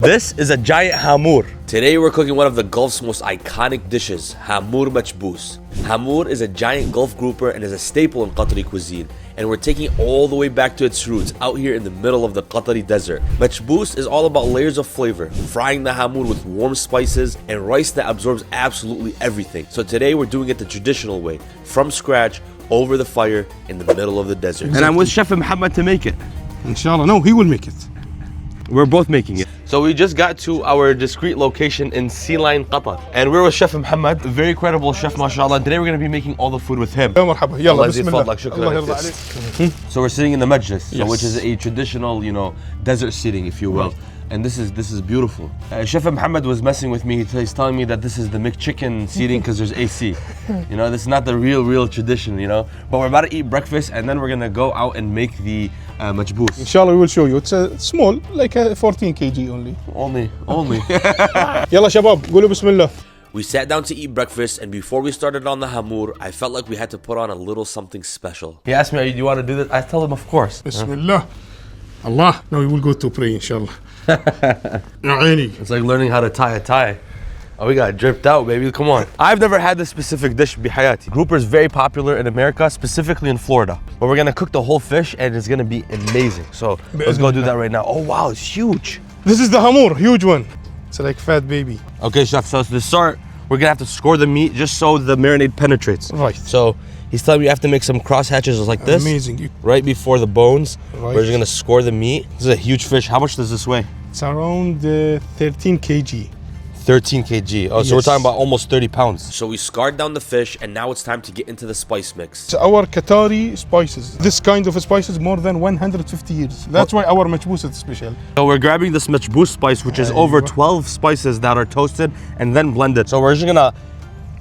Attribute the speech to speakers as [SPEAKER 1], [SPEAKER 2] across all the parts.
[SPEAKER 1] This is a giant hammour.
[SPEAKER 2] Today we're cooking one of the Gulf's most iconic dishes, Hammour Machbous. Hammour is a giant Gulf grouper and is a staple in Qatari cuisine. And we're taking it all the way back to its roots, out here in the middle of the Qatari desert. Machbous is all about layers of flavor, frying the hammour with warm spices and rice that absorbs absolutely everything. So today we're doing it the traditional way, from scratch, over the fire, in the middle of the desert.
[SPEAKER 1] And I'm with Chef Muhammad to make it.
[SPEAKER 3] Inshallah, no, he will make it.
[SPEAKER 1] We're both making it. So we just got to our discreet location in Sea Line, Qatar. And we're with Chef Muhammad, a very credible chef, mashallah. Today we're going to be making all the food with him.
[SPEAKER 3] يا مرحبا يلا
[SPEAKER 1] Allah
[SPEAKER 3] بسم
[SPEAKER 1] يزيد
[SPEAKER 3] الله
[SPEAKER 1] فضلك. شكراً.
[SPEAKER 3] الله يرضى عليك.
[SPEAKER 1] So we're sitting in the Majlis, so
[SPEAKER 3] Yes.
[SPEAKER 1] which is a traditional, desert seating, if you will. And this is beautiful. Chef Muhammad was messing with me. He's telling me that this is the McChicken seating because there's AC. This is not the real tradition, But we're about to eat breakfast and then we're gonna go out and make the Machboos.
[SPEAKER 3] Inshallah, we will show you. It's small, like a 14 kg only.
[SPEAKER 1] Only.
[SPEAKER 3] يلا شباب قولوا بسم الله.
[SPEAKER 2] We sat down to eat breakfast, and before we started on the hammour, I felt like we had to put on a little something special.
[SPEAKER 1] He asked me, do you want to do this? I tell him, of course.
[SPEAKER 3] بسم الله. Allah. Now we will go to pray inshallah. يا عيني.
[SPEAKER 1] It's like learning how to tie a tie. Oh, we got dripped out, baby. Come on. I've never had this specific dish, bihayati. Grouper is very popular in America, specifically in Florida. But we're gonna cook the whole fish and it's gonna be amazing. So let's go do that right now. Oh, wow, it's huge.
[SPEAKER 3] This is the hammour, huge one. It's like fat baby.
[SPEAKER 1] Okay, chef, so to start, we're gonna have to score the meat just so the marinade penetrates.
[SPEAKER 3] Right.
[SPEAKER 1] So he's telling me you have to make some cross hatches like this.
[SPEAKER 3] Amazing.
[SPEAKER 1] Right before the bones.
[SPEAKER 3] Right.
[SPEAKER 1] We're just gonna score the meat. This is a huge fish. How much does this weigh?
[SPEAKER 3] It's around 13 kg.
[SPEAKER 1] 13 kg. Oh, so we're
[SPEAKER 3] Yes.
[SPEAKER 1] talking about almost 30 pounds.
[SPEAKER 2] So we scarred down the fish, and now it's time to get into the spice mix.
[SPEAKER 3] It's our Qatari spices. This kind of spices more than 150 years. That's why our Machbous is special.
[SPEAKER 1] So we're grabbing this Machboos spice, which is over 12 spices that are toasted and then blended. So we're just gonna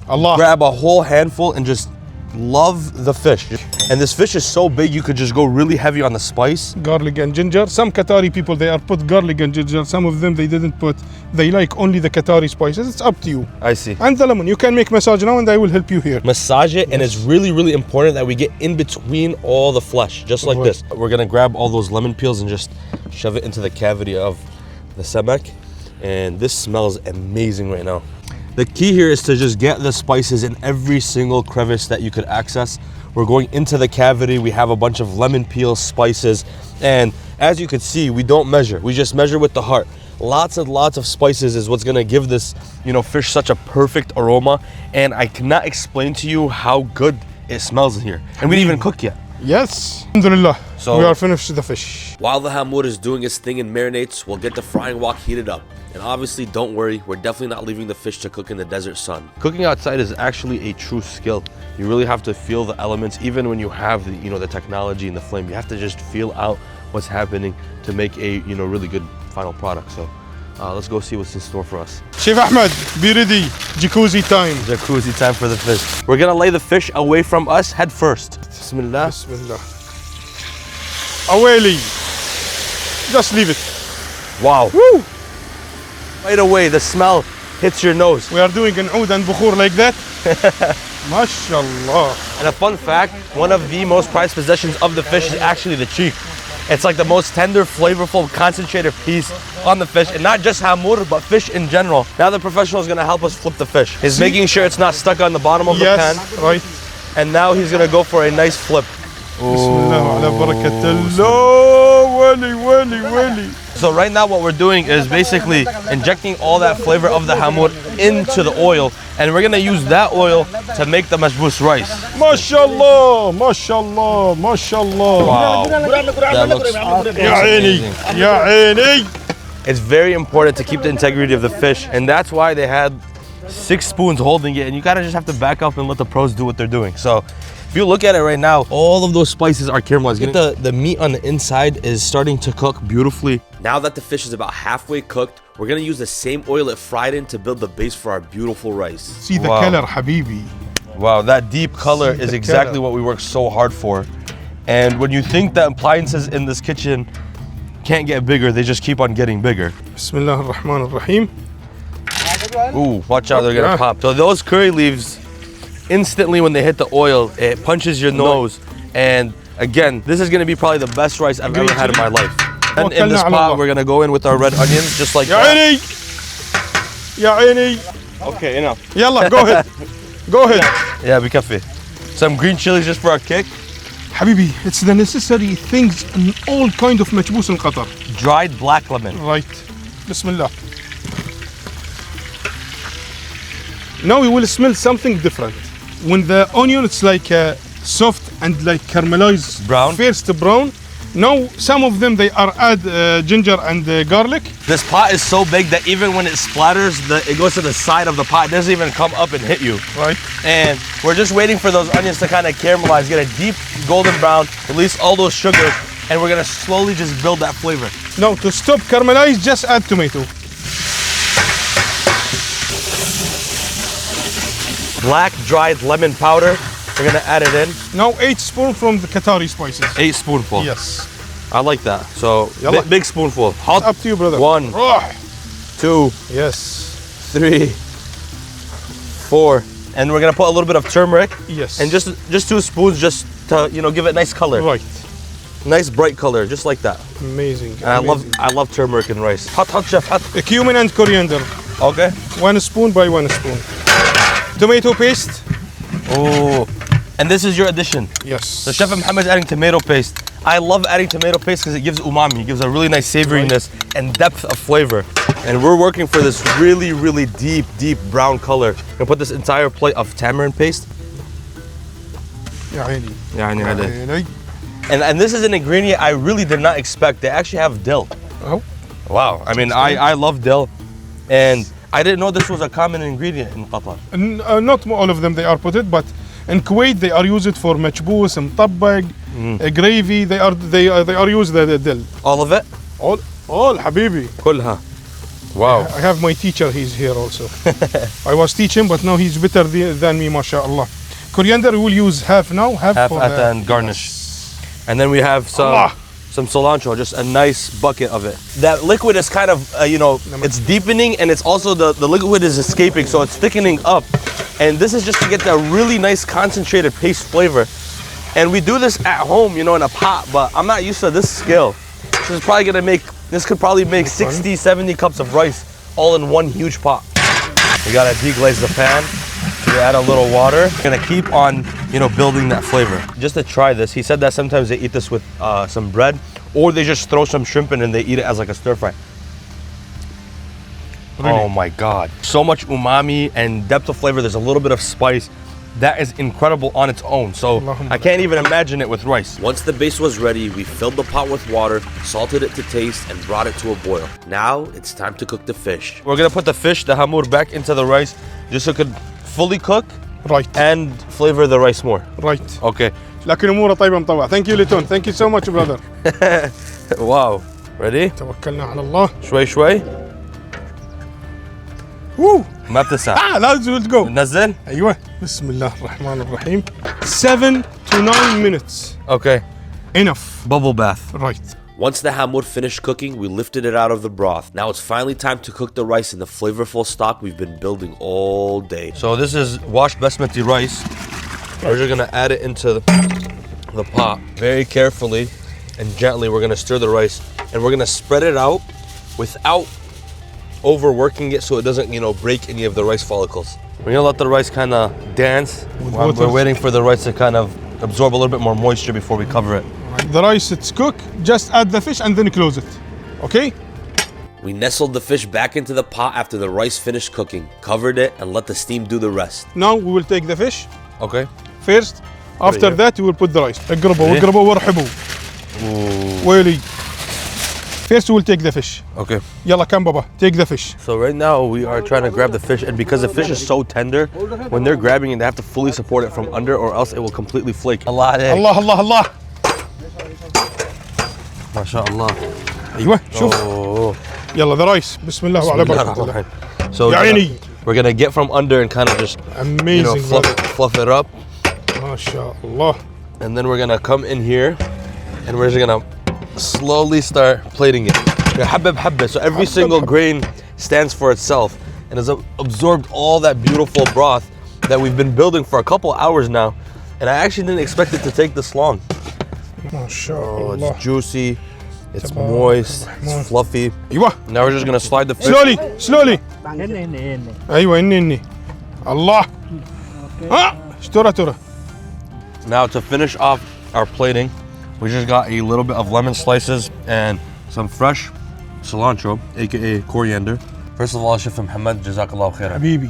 [SPEAKER 3] Allah.
[SPEAKER 1] grab a whole handful and just love the fish. And this fish is so big, you could just go really heavy on the spice.
[SPEAKER 3] Garlic and ginger. Some Qatari people, they are put garlic and ginger. Some of them, they didn't put. They like only the Qatari spices. It's up to you.
[SPEAKER 1] I see.
[SPEAKER 3] And the lemon. You can make massage now and I will help you here.
[SPEAKER 1] Massage it, and it's really important that we get in between all the flesh, just like
[SPEAKER 3] Right.
[SPEAKER 1] this. We're gonna grab all those lemon peels and just shove it into the cavity of the samak. And this smells amazing right now. The key here is to just get the spices in every single crevice that you could access. We're going into the cavity. We have a bunch of lemon peel spices. And as you can see, we don't measure. We just measure with the heart. Lots and lots of spices is what's gonna give this, fish such a perfect aroma. And I cannot explain to you how good it smells in here. And we didn't even cook yet.
[SPEAKER 3] Yes. Alhamdulillah.
[SPEAKER 1] So-
[SPEAKER 3] we are finished with the fish.
[SPEAKER 2] While the hammour is doing its thing and marinates, we'll get the frying wok heated up. And obviously, don't worry, we're definitely not leaving the fish to cook in the desert sun.
[SPEAKER 1] Cooking outside is actually a true skill. You really have to feel the elements, even when you have the technology and the flame. You have to just feel out what's happening to make a really good final product. So let's go see what's in store for us.
[SPEAKER 3] Chef Ahmed, be ready. Jacuzzi time.
[SPEAKER 1] Jacuzzi time for the fish. We're gonna lay the fish away from us head first. Bismillah.
[SPEAKER 3] Bismillah. Awali. Just leave it.
[SPEAKER 1] Wow.
[SPEAKER 3] Woo.
[SPEAKER 1] Right away, the smell hits your nose.
[SPEAKER 3] We are doing an oud and bukhur like that. MashaAllah.
[SPEAKER 1] And a fun fact, one of the most prized possessions of the fish is actually the cheek. It's like the most tender, flavorful, concentrated piece on the fish, and not just hammour, but fish in general. Now the professional is gonna help us flip the fish. He's making sure it's not stuck on the bottom of the pan,
[SPEAKER 3] Yes, right.
[SPEAKER 1] and now he's gonna go for a nice flip.
[SPEAKER 3] Bismillah ala barakatillah. Wali.
[SPEAKER 1] So right now what we're doing is basically injecting all that flavor of the hammour into the oil, and we're gonna use that oil to make the Machboos rice.
[SPEAKER 3] MashaAllah. MashaAllah.
[SPEAKER 1] Wow, that looks
[SPEAKER 3] Ya aini.
[SPEAKER 1] amazing.
[SPEAKER 3] Ya aini.
[SPEAKER 1] It's very important to keep the integrity of the fish, and that's why they had 6 spoons holding it, and you gotta just have to back up and let the pros do what they're doing. So if you look at it right now, all of those spices are caramelized. The meat on the inside is starting to cook beautifully.
[SPEAKER 2] Now that the fish is about halfway cooked, we're gonna use the same oil it fried in to build the base for our beautiful rice.
[SPEAKER 3] See the
[SPEAKER 1] Wow.
[SPEAKER 3] color, Habibi.
[SPEAKER 1] Wow, that deep color
[SPEAKER 3] See
[SPEAKER 1] is
[SPEAKER 3] the
[SPEAKER 1] exactly
[SPEAKER 3] color.
[SPEAKER 1] what we worked so hard for. And when you think that appliances in this kitchen can't get bigger, they just keep on getting bigger.
[SPEAKER 3] Bismillah ar-Rahman ar-Rahim.
[SPEAKER 1] Ooh, watch out, they're gonna
[SPEAKER 3] Yeah.
[SPEAKER 1] pop. So those curry leaves, instantly when they hit the oil, it punches your nose. And again, this is gonna be probably the best rice I've ever had in my life. And in this pot, we're gonna go in with our red onions, just like
[SPEAKER 3] يا
[SPEAKER 1] that.
[SPEAKER 3] عيني يا عيني.
[SPEAKER 1] Okay, enough.
[SPEAKER 3] يلا go ahead. Go ahead.
[SPEAKER 1] Yeah, بكفي. Some green chilies just for a kick.
[SPEAKER 3] حبيبي, it's the necessary things in all kind of مجبوس in Qatar.
[SPEAKER 1] Dried black lemon.
[SPEAKER 3] Right. بسم الله. Now we will smell something different. When the onion it's like soft and like caramelized
[SPEAKER 1] Brown.
[SPEAKER 3] first brown. Now some of them they are add ginger and garlic.
[SPEAKER 1] This pot is so big that even when it splatters, it goes to the side of the pot. It doesn't even come up and hit you.
[SPEAKER 3] Right.
[SPEAKER 1] And we're just waiting for those onions to kind of caramelize, get a deep golden brown, release all those sugars, and we're gonna slowly just build that flavor.
[SPEAKER 3] Now to stop caramelize, just add tomato.
[SPEAKER 1] Black dried lemon powder. We're gonna add it in.
[SPEAKER 3] Now 8 spoons from the Qatari spices.
[SPEAKER 1] 8 spoonful.
[SPEAKER 3] Yes.
[SPEAKER 1] I like that. So
[SPEAKER 3] Yalla.
[SPEAKER 1] big spoonful. Hot.
[SPEAKER 3] Up to you, brother.
[SPEAKER 1] 1,
[SPEAKER 3] Oh,
[SPEAKER 1] 2,
[SPEAKER 3] yes.
[SPEAKER 1] 3, 4, and we're gonna put a little bit of turmeric.
[SPEAKER 3] Yes.
[SPEAKER 1] And just 2 spoons, just to give it nice color.
[SPEAKER 3] Right.
[SPEAKER 1] Nice bright color, just like that.
[SPEAKER 3] Amazing.
[SPEAKER 1] And I love turmeric and rice. Hot chef, hot.
[SPEAKER 3] Cumin and coriander.
[SPEAKER 1] Okay.
[SPEAKER 3] 1 spoon by 1 spoon. Tomato paste.
[SPEAKER 1] Oh, and this is your addition.
[SPEAKER 3] Yes.
[SPEAKER 1] So Chef Mohammed is adding tomato paste. I love adding tomato paste because it gives umami, it gives a really nice savoriness and depth of flavor. And we're working for this really, really deep brown color. I'm gonna put this entire plate of tamarind paste.
[SPEAKER 3] يا عيني.
[SPEAKER 1] Yeah,
[SPEAKER 3] يا عيني.
[SPEAKER 1] And this is an ingredient I really did not expect. They actually have dill.
[SPEAKER 3] Oh.
[SPEAKER 1] Wow. I mean, I love dill, and I didn't know this was a common ingredient in Qatar.
[SPEAKER 3] Not all of them they are put it, but in Kuwait they are used for مجبوس, مطبق, gravy. They are used the dill.
[SPEAKER 1] All of it?
[SPEAKER 3] All حبيبي.
[SPEAKER 1] كلها. Wow.
[SPEAKER 3] I have my teacher. He's here also. I was teaching, but now he's better than me, mashallah. Coriander we will use half now, half for
[SPEAKER 1] at the end, garnish. And then we have some cilantro, just a nice bucket of it. That liquid is kind of, it's deepening, and it's also the liquid is escaping, so it's thickening up. And this is just to get that really nice concentrated paste flavor. And we do this at home, in a pot, but I'm not used to this scale. This could probably make 60, 70 cups of rice all in one huge pot. We gotta deglaze the pan. We add a little water. We're gonna keep on, building that flavor. Just to try this, he said that sometimes they eat this with some bread, or they just throw some shrimp in and they eat it as like a stir fry. Really? Oh my God. So much umami and depth of flavor. There's a little bit of spice. That is incredible on its own. So I can't even imagine it with rice.
[SPEAKER 2] Once the base was ready, we filled the pot with water, salted it to taste, and brought it to a boil. Now it's time to cook the fish.
[SPEAKER 1] We're gonna put the fish, the hammour, back into the rice just so it could fully cook.
[SPEAKER 3] Right.
[SPEAKER 1] And flavor the rice more.
[SPEAKER 3] Right.
[SPEAKER 1] Okay.
[SPEAKER 3] لكن أموره طيبة مطوعة. Thank you Liton. Thank you so much brother.
[SPEAKER 1] Wow. Ready?
[SPEAKER 3] توكلنا على الله.
[SPEAKER 1] شوي شوي.
[SPEAKER 3] Woo.
[SPEAKER 1] ما بتسع.
[SPEAKER 3] let's go.
[SPEAKER 1] نزل.
[SPEAKER 3] أيوة. بسم الله الرحمن الرحيم. 7 to 9 minutes.
[SPEAKER 1] Okay.
[SPEAKER 3] Enough.
[SPEAKER 1] Bubble bath.
[SPEAKER 3] Right.
[SPEAKER 2] Once the hammour finished cooking, we lifted it out of the broth. Now it's finally time to cook the rice in the flavorful stock we've been building all day.
[SPEAKER 1] So this is washed basmati rice. We're just gonna add it into the pot very carefully and gently. We're gonna stir the rice and we're gonna spread it out without overworking it so it doesn't, break any of the rice follicles. We're gonna let the rice kind of dance while we're waiting for the rice to kind of absorb a little bit more moisture before we cover it.
[SPEAKER 3] The rice it's cooked, just add the fish and then close it. Okay?
[SPEAKER 2] We nestled the fish back into the pot after the rice finished cooking, covered it, and let the steam do the rest.
[SPEAKER 3] Now we will take the fish
[SPEAKER 1] Okay.
[SPEAKER 3] first. After that we will put the rice. اقربوا وارحبوا. ويلي. First we will take the fish.
[SPEAKER 1] Okay.
[SPEAKER 3] يلا كم بابا, take the fish.
[SPEAKER 1] So right now we are trying to grab the fish, and because the fish is so tender, when they're grabbing it, they have to fully support it from under, or else it will completely flake. Allah عليك.
[SPEAKER 3] الله الله الله.
[SPEAKER 1] ما شاء الله.
[SPEAKER 3] ايوه شوف.
[SPEAKER 1] Oh.
[SPEAKER 3] يلا the rice. بسم الله وعلى بركة الله.
[SPEAKER 1] So
[SPEAKER 3] يعني.
[SPEAKER 1] we're gonna get from under and kind of just
[SPEAKER 3] Amazing.
[SPEAKER 1] fluff it up,
[SPEAKER 3] ما شاء الله.
[SPEAKER 1] and then we're gonna come in here, and we're just gonna slowly start plating it. حبة بحبة. So every single grain stands for itself and has absorbed all that beautiful broth that we've been building for a couple hours now, and I actually didn't expect it to take this long.
[SPEAKER 3] ما شاء
[SPEAKER 1] Oh,
[SPEAKER 3] الله.
[SPEAKER 1] it's juicy. It's moist, it's fluffy.
[SPEAKER 3] ايوه.
[SPEAKER 1] Now we're just gonna slide the fish.
[SPEAKER 3] slowly. ايوه اني الله. ترى.
[SPEAKER 1] Now to finish off our plating, we just got a little bit of lemon slices and some fresh cilantro, aka coriander. First of all, Chef Mohammed, Jazakallah khairan.
[SPEAKER 3] حبيبي.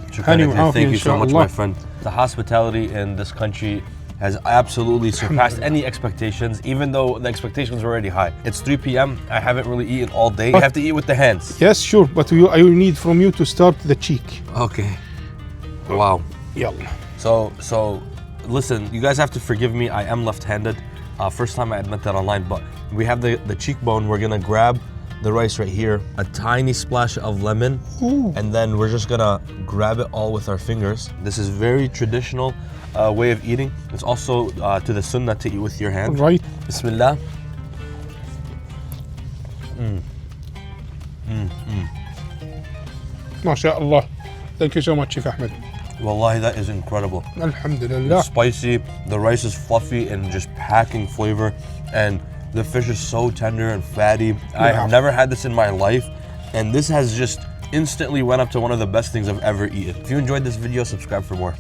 [SPEAKER 1] Thank you so much, my friend. The hospitality in this country has absolutely surpassed any expectations, even though the expectations were already high. It's 3 p.m. I haven't really eaten all day. You have to eat with the hands.
[SPEAKER 3] Yes, sure, but I will need from you to start the cheek.
[SPEAKER 1] Okay. Wow.
[SPEAKER 3] يلا.
[SPEAKER 1] So listen, you guys have to forgive me. I am left-handed. First time I admit that online, but we have the cheekbone. We're gonna grab the rice right here, a tiny splash of lemon, and then we're just gonna grab it all with our fingers. This is very traditional way of eating. It's also to the sunnah to eat with your hand.
[SPEAKER 3] Right.
[SPEAKER 1] Bismillah.
[SPEAKER 3] ما شاء الله. Thank you so much, Chef Ahmed.
[SPEAKER 1] Wallahi, that is incredible.
[SPEAKER 3] Alhamdulillah.
[SPEAKER 1] Spicy, the rice is fluffy and just packing flavor, and the fish is so tender and fatty. I have never had this in my life, and this has just instantly went up to one of the best things I've ever eaten. If you enjoyed this video, subscribe for more.